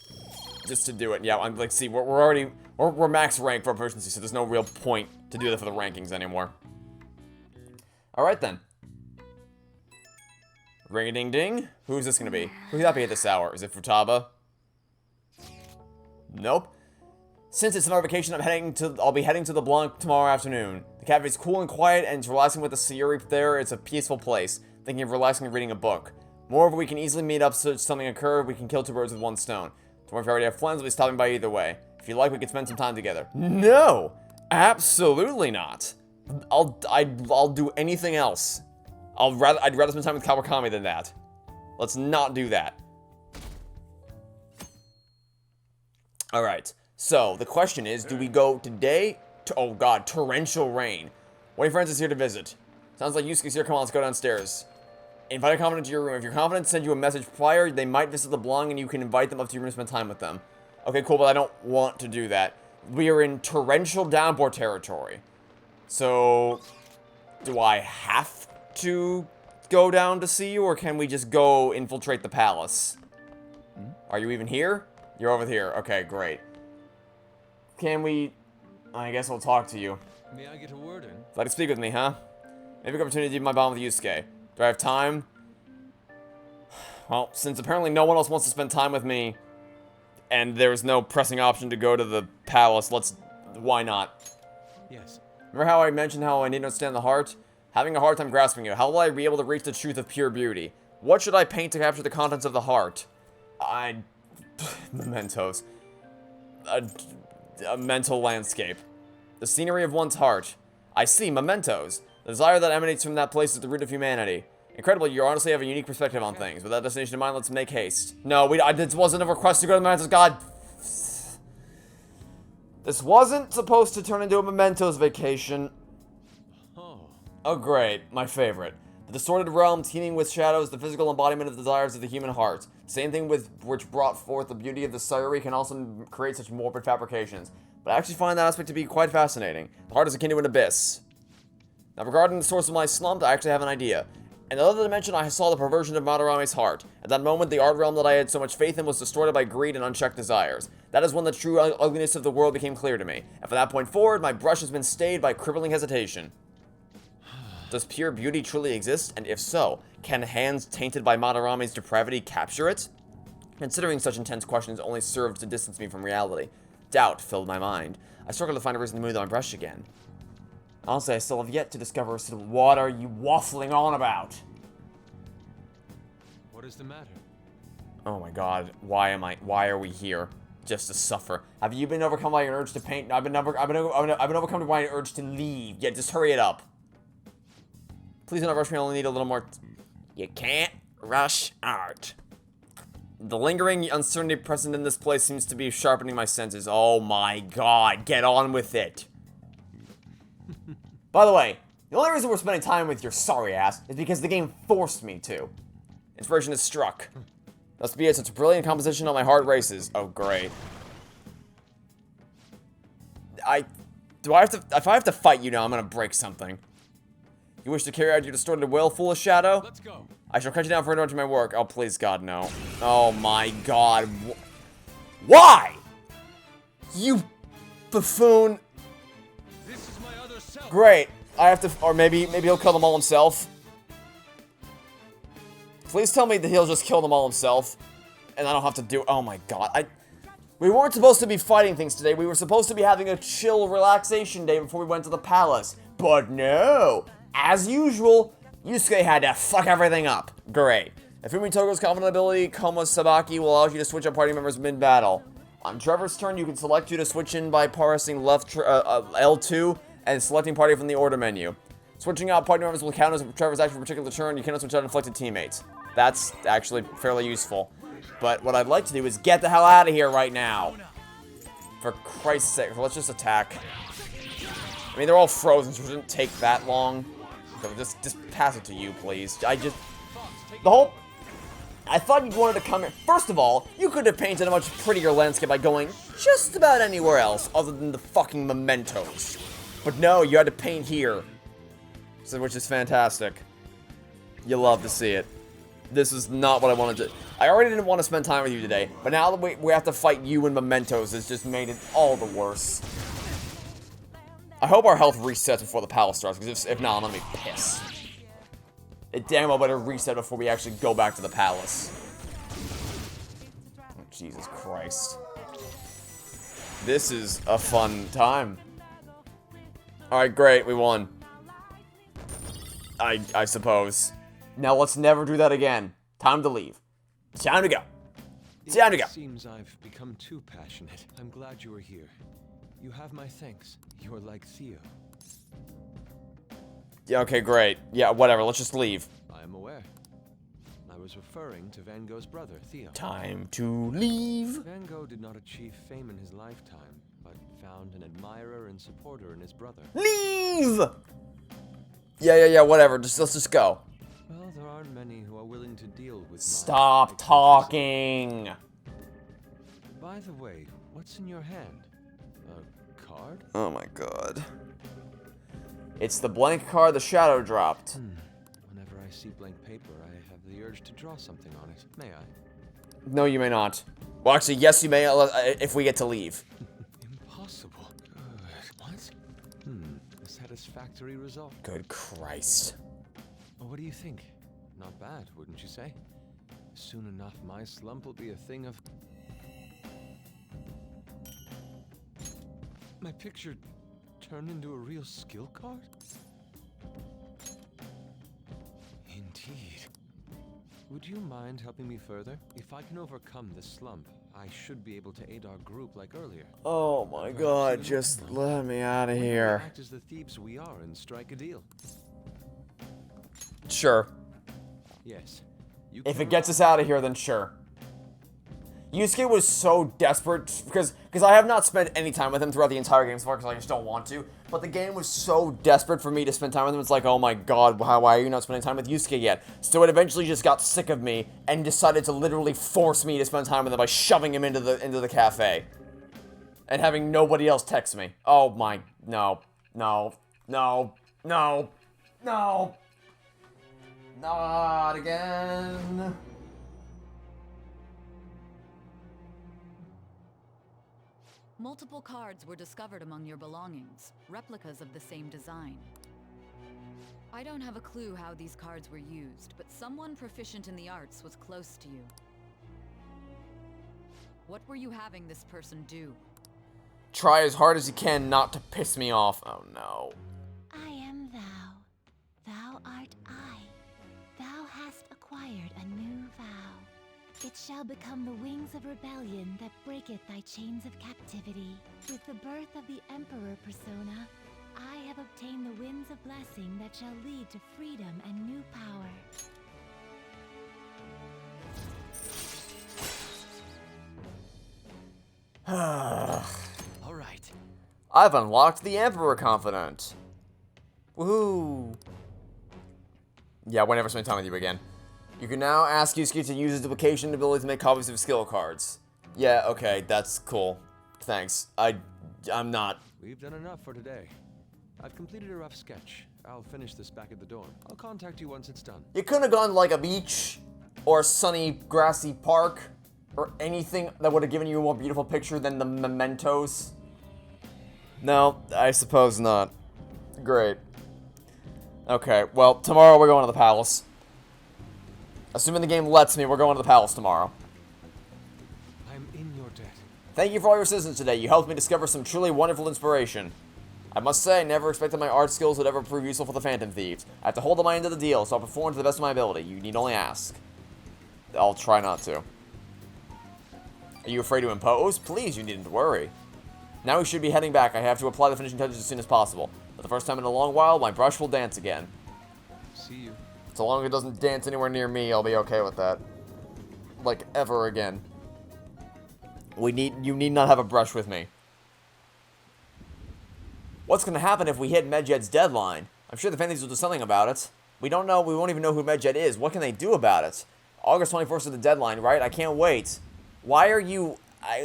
to do it. Yeah, I'm like, see, we're max rank for proficiency, so there's no real point to do that for the rankings anymore. Alright then. Ring-a-ding-ding. Who's this gonna be? Who's happy at this hour? Is it Futaba? Nope. Since it's summer vacation, I'll be heading to the Blanc tomorrow afternoon. The cafe's cool and quiet, and it's relaxing with the Sayuri there. It's a peaceful place. Thinking of relaxing and reading a book. Moreover, we can easily meet up should something occur. We can kill 2 birds with 1 stone. Tomorrow, if you already have plans, we'll be stopping by either way. If you like, we can spend some time together. No! Absolutely not. I'll do anything else. I'd rather spend time with Kawakami than that. Let's not do that. Alright. So, the question is, do we go today? Oh god, torrential rain. One of your friends is here to visit. Sounds like Yusuke's here. Come on, let's go downstairs. Invite a confidant to your room. If you're confident, send you a message prior. They might visit the Blanc, and you can invite them up to your room to spend time with them. Okay, cool, but I don't want to do that. We are in torrential downpour territory. So, do I have to go down to see you, or can we just go infiltrate the palace? Are you even here? You're over here. Okay, great. Can we... I guess I'll talk to you. May I get a word in? Like to speak with me, huh? Maybe an opportunity to do my bond with Yusuke. Do I have time? Well, since apparently no one else wants to spend time with me, and there's no pressing option to go to the palace, why not? Yes. Remember how I mentioned how I need to understand the heart? Having a hard time grasping it. How will I be able to reach the truth of pure beauty? What should I paint to capture the contents of the heart? Mementos. A mental landscape. The scenery of one's heart. I see, mementos. The desire that emanates from that place is the root of humanity. Incredibly, you honestly have a unique perspective on things. With that destination in mind, let's make haste. No, this wasn't a request to go to mementos. God. This wasn't supposed to turn into a Mementos vacation. Oh, great. My favorite. The distorted realm teeming with shadows, the physical embodiment of the desires of the human heart. Same thing with which brought forth the beauty of the Sayuri can also create such morbid fabrications. But I actually find that aspect to be quite fascinating. The heart is akin to an abyss. Now, regarding the source of my slump, I actually have an idea. In another dimension, I saw the perversion of Madarame's heart. At that moment, the art realm that I had so much faith in was distorted by greed and unchecked desires. That is when the true ugliness of the world became clear to me. And from that point forward, my brush has been stayed by crippling hesitation. Does pure beauty truly exist? And if so, can hands tainted by Madarame's depravity capture it? Considering such intense questions only served to distance me from reality. Doubt filled my mind. I struggled to find a reason to move my brush again. Honestly, I still have yet to discover what are you waffling on about? What is the matter? Oh my god, why are we here? Just to suffer. Have you been overcome by an urge to paint? I've been overcome by an urge to leave. Yeah, just hurry it up. Please do not rush me, I only need a little more. You can't rush art. The lingering uncertainty present in this place seems to be sharpening my senses. Oh my god, get on with it. By the way, the only reason we're spending time with your sorry ass is because the game forced me to. Inspiration is struck. Thus be it, such a brilliant composition on my heart races. Oh, great. If I have to fight you now, I'm gonna break something. You wish to carry out your distorted will, foolish shadow? Let's go. I shall cut you down for interrupting my work. Oh, please, God, no. Oh, my God. Why? You buffoon. This is my other self. Great. I have to, or maybe he'll kill them all himself. Please tell me that he'll just kill them all himself. And I don't have to do, oh my God. We weren't supposed to be fighting things today. We were supposed to be having a chill relaxation day before we went to the palace. But no. As usual, Yusuke had to fuck everything up. Great. Ifumi Togo's confident ability, Koma Sabaki, will allow you to switch up party members mid-battle. On Trevor's turn, you can select you to switch in by pressing left L2 and selecting party from the order menu. Switching out party members will count as Trevor's action for a particular turn. You cannot switch out inflicted teammates. That's actually fairly useful. But what I'd like to do is get the hell out of here right now. For Christ's sake, let's just attack. I mean, they're all frozen, so it shouldn't take that long. So just pass it to you, please. I thought you wanted to come here. First of all, you could have painted a much prettier landscape by going just about anywhere else other than the fucking mementos. But no, you had to paint here. So, which is fantastic. You love to see it. This is not what I wanted to. I already didn't want to spend time with you today, but now that we have to fight you and mementos, it's just made it all the worse. I hope our health resets before the palace starts, because if not, I'm gonna be pissed. It damn well better reset before we actually go back to the palace. Oh, Jesus Christ. This is a fun time. Alright, great, we won. I suppose. Now let's never do that again. Time to leave. Time to go. Time to go. It seems I've become too passionate. I'm glad you were here. You have my thanks. You're like Theo. Yeah, okay, great. Yeah, whatever, let's just leave. I am aware. I was referring to Van Gogh's brother, Theo. Time to leave. Van Gogh did not achieve fame in his lifetime, but found an admirer and supporter in his brother. Leave! Yeah, whatever. Let's just go. Well, there aren't many who are willing to deal with Stop talking. By the way, what's in your hand? A card? Oh my God. It's the blank card the shadow dropped. Whenever I see blank paper, I have the urge to draw something on it. May I? No, you may not. Well, actually, yes, you may if we get to leave. Impossible. What? A satisfactory result. Good Christ. Well, what do you think? Not bad, wouldn't you say? Soon enough, my slump will be a thing of... My picture turned into a real skill card? Indeed. Would you mind helping me further? If I can overcome this slump, I should be able to aid our group like earlier. Oh my God, just let me out of here. Act as the thieves we are and strike a deal. Sure. Yes. If it gets us out of here, then sure. Yusuke was so desperate, because I have not spent any time with him throughout the entire game so far, because I just don't want to, but the game was so desperate for me to spend time with him, it's like, oh my god, why are you not spending time with Yusuke yet? So it eventually just got sick of me, and decided to literally force me to spend time with him by shoving him into the cafe. And having nobody else text me. Oh my, no, no, no, no, no. Not again. Multiple cards were discovered among your belongings, replicas of the same design. I don't have a clue how these cards were used, but someone proficient in the arts was close to you. What were you having this person do? Try as hard as you can not to piss me off. Oh no. I am thou. Thou art I. Thou hast acquired a new vow. It shall become the wings of rebellion that breaketh thy chains of captivity. With the birth of the Emperor persona, I have obtained the winds of blessing that shall lead to freedom and new power. All right. I've unlocked the Emperor Confidant. Woohoo. Yeah, we'll never spend time with you again. You can now ask Yusuke to use his duplication ability to make copies of skill cards. Yeah, okay, that's cool. Thanks. I'm not. We've done enough for today. I've completed a rough sketch. I'll finish this back at the dorm. I'll contact you once it's done. You couldn't have gone to like a beach, or a sunny, grassy park, or anything that would have given you a more beautiful picture than the mementos. No, I suppose not. Great. Okay, well, tomorrow we're going to the palace. Assuming the game lets me, we're going to the palace tomorrow. I'm in your debt. Thank you for all your assistance today. You helped me discover some truly wonderful inspiration. I must say, I never expected my art skills would ever prove useful for the Phantom Thieves. I have to hold my end of the deal, so I'll perform to the best of my ability. You need only ask. I'll try not to. Are you afraid to impose? Please, you needn't worry. Now we should be heading back. I have to apply the finishing touches as soon as possible. For the first time in a long while, my brush will dance again. See you. So long as it doesn't dance anywhere near me, I'll be okay with that. Like, ever again. You need not have a brush with me. What's gonna happen if we hit Medjed's deadline? I'm sure the Phantoms will do something about it. We won't even know who Medjed is. What can they do about it? August 21st is the deadline, right? I can't wait. Why are you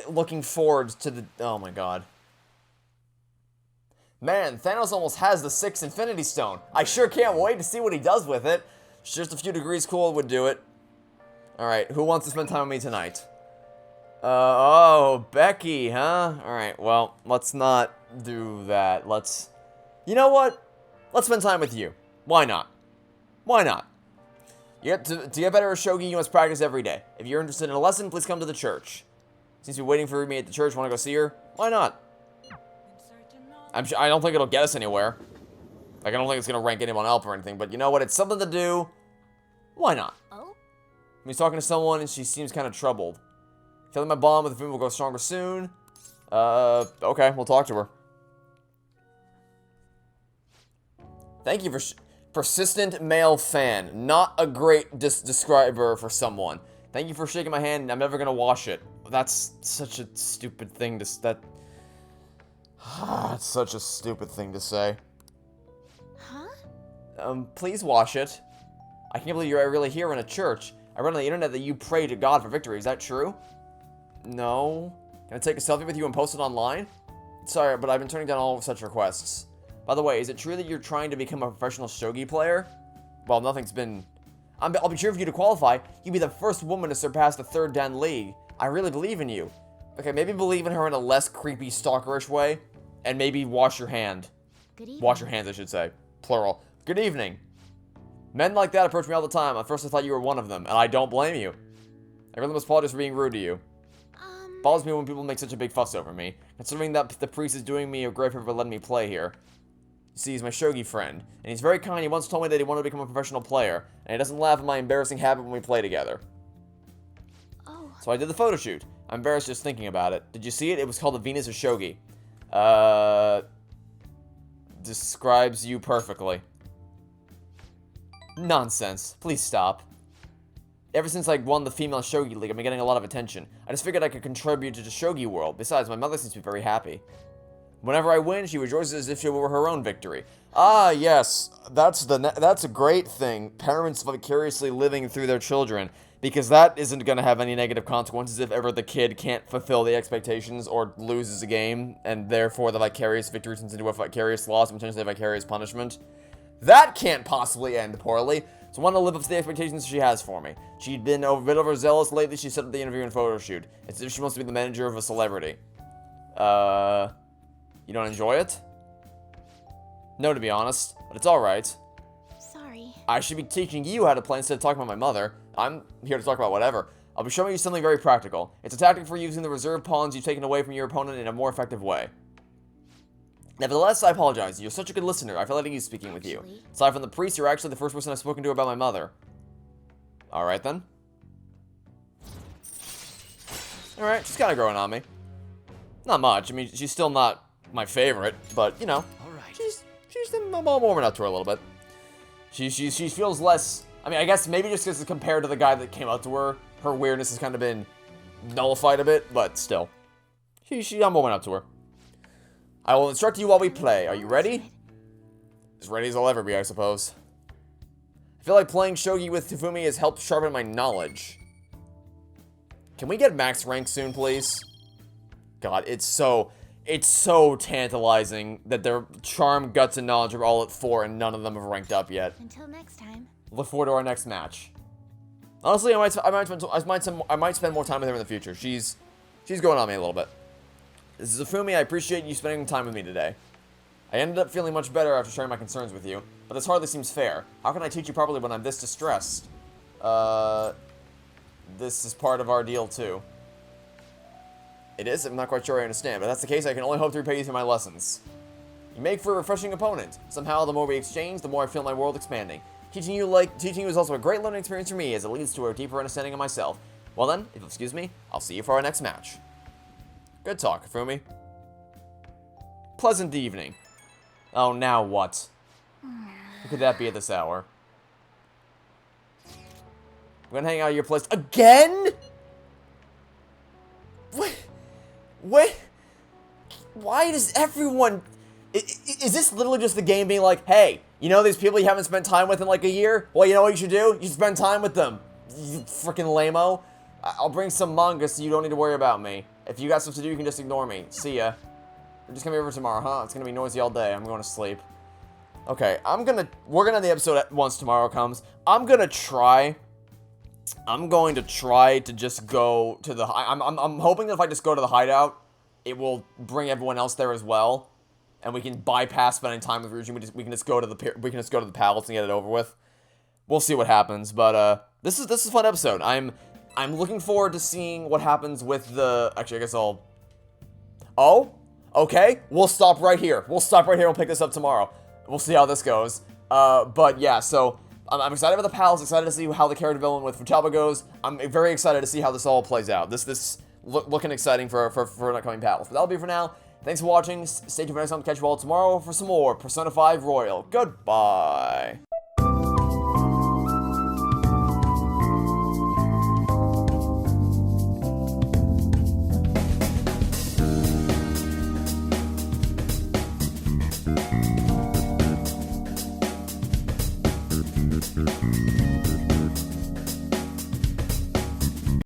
looking forward to the... Oh my god. Man, Thanos almost has the 6th Infinity Stone. I sure can't wait to see what he does with it. Just a few degrees cool would do it. Alright, who wants to spend time with me tonight? Oh, Becky, huh? Alright, well, let's not do that. You know what? Let's spend time with you. Why not? Why not? To get better at Shogi, you must practice every day. If you're interested in a lesson, please come to the church. Since you're waiting for me at the church, want to go see her? Why not? I don't think it'll get us anywhere. Like, I don't think it's going to rank anyone up or anything, but you know what? It's something to do. Why not? Oh? He's talking to someone, and she seems kind of troubled. Feeling my bond with the film will go stronger soon. Okay, we'll talk to her. Thank you for... Persistent male fan. Not a great describer for someone. Thank you for shaking my hand. I'm never going to wash it. That's such a stupid thing to... It's such a stupid thing to say. Huh? Please wash it. I can't believe you're really here in a church. I read on the internet that you pray to God for victory. Is that true? No. Can I take a selfie with you and post it online? Sorry, but I've been turning down all such requests. By the way, is it true that you're trying to become a professional shogi player? Well, nothing's been... I'll be cheering for you to qualify. You'd be the first woman to surpass the 3rd Dan League. I really believe in you. Okay, maybe believe in her in a less creepy, stalkerish way. And maybe wash your hand. Good evening. Wash your hands, I should say. Plural. Good evening. Men like that approach me all the time. At first I thought you were one of them, and I don't blame you. I really must apologize for being rude to you. Bothers me when people make such a big fuss over me. Considering that the priest is doing me a great favor for letting me play here. You see, he's my shogi friend, and he's very kind. He once told me that he wanted to become a professional player, and he doesn't laugh at my embarrassing habit when we play together. Oh. So I did the photo shoot. I'm embarrassed just thinking about it. Did you see it? It was called the Venus of Shogi. Describes you perfectly. Nonsense. Please stop. Ever since I won the female shogi league, I've been getting a lot of attention. I just figured I could contribute to the shogi world. Besides, my mother seems to be very happy. Whenever I win, she rejoices as if it were her own victory. Ah, yes, that's a great thing. Parents vicariously living through their children, because that isn't going to have any negative consequences if ever the kid can't fulfill the expectations or loses a game, and therefore the vicarious victory turns into a vicarious loss and potentially a vicarious punishment. That can't possibly end poorly. So I want to live up to the expectations she has for me. She'd been a bit overzealous lately. She set up the interview and photo shoot. It's as if she wants to be the manager of a celebrity. You don't enjoy it? No, to be honest, but it's alright. Sorry. I should be teaching you how to play instead of talking about my mother. I'm here to talk about whatever. I'll be showing you something very practical. It's a tactic for using the reserve pawns you've taken away from your opponent in a more effective way. Nevertheless, I apologize. You're such a good listener. I feel like he's speaking with you. Aside from the priest, you're actually the first person I've spoken to about my mother. Alright then. Alright, she's kind of growing on me. Not much. I mean, she's still not my favorite, but, you know. She's I'm warming up to her a little bit. She feels less... I mean, I guess maybe just because compared to the guy that came out to her, her weirdness has kind of been nullified a bit, but still. I'm warming up to her. I will instruct you while we play. Are you ready? As ready as I'll ever be, I suppose. I feel like playing shogi with Tufumi has helped sharpen my knowledge. Can we get max rank soon, please? God, it's so tantalizing that their charm, guts, and knowledge are all at 4 and none of them have ranked up yet. Until next time. Look forward to our next match. Honestly, I might spend more time with her in the future. She's going on me a little bit. This is Zafumi. I appreciate you spending time with me today. I ended up feeling much better after sharing my concerns with you, but this hardly seems fair. How can I teach you properly when I'm this distressed? This is part of our deal too. It is? I'm not quite sure I understand, but if that's the case, I can only hope to repay you through my lessons. You make for a refreshing opponent. Somehow, the more we exchange, the more I feel my world expanding. Teaching you is also a great learning experience for me, as it leads to a deeper understanding of myself. Well then, if you'll excuse me, I'll see you for our next match. Good talk, Fumi. Pleasant evening. Oh, now what? Who could that be at this hour? We're gonna hang out at your place again? What? Why does everyone... Is this literally just the game being like, hey, you know these people you haven't spent time with in like a year? Well, you know what you should do? You should spend time with them. You freaking lame-o. I'll bring some manga so you don't need to worry about me. If you got stuff to do, you can just ignore me. See ya. We're just coming over tomorrow, huh? It's gonna be noisy all day. I'm going to sleep. Okay, we're gonna end the episode once tomorrow comes. I'm going to try to just go to the... I'm hoping that if I just go to the hideout, it will bring everyone else there as well. And we can bypass spending time with Ryujin. We can just go to the palace and get it over with. We'll see what happens, but this is a fun episode. I'm looking forward to seeing what happens with the... Actually, I guess I'll... Oh? Okay. We'll stop right here. We'll pick this up tomorrow. We'll see how this goes. But yeah, so... I'm excited about the palace, excited to see how the character development with Futaba goes. I'm very excited to see how this all plays out. This looking exciting for an upcoming palace. But that'll be for now. Thanks for watching. Stay tuned for next time to catch you all tomorrow for some more Persona 5 Royal. Goodbye.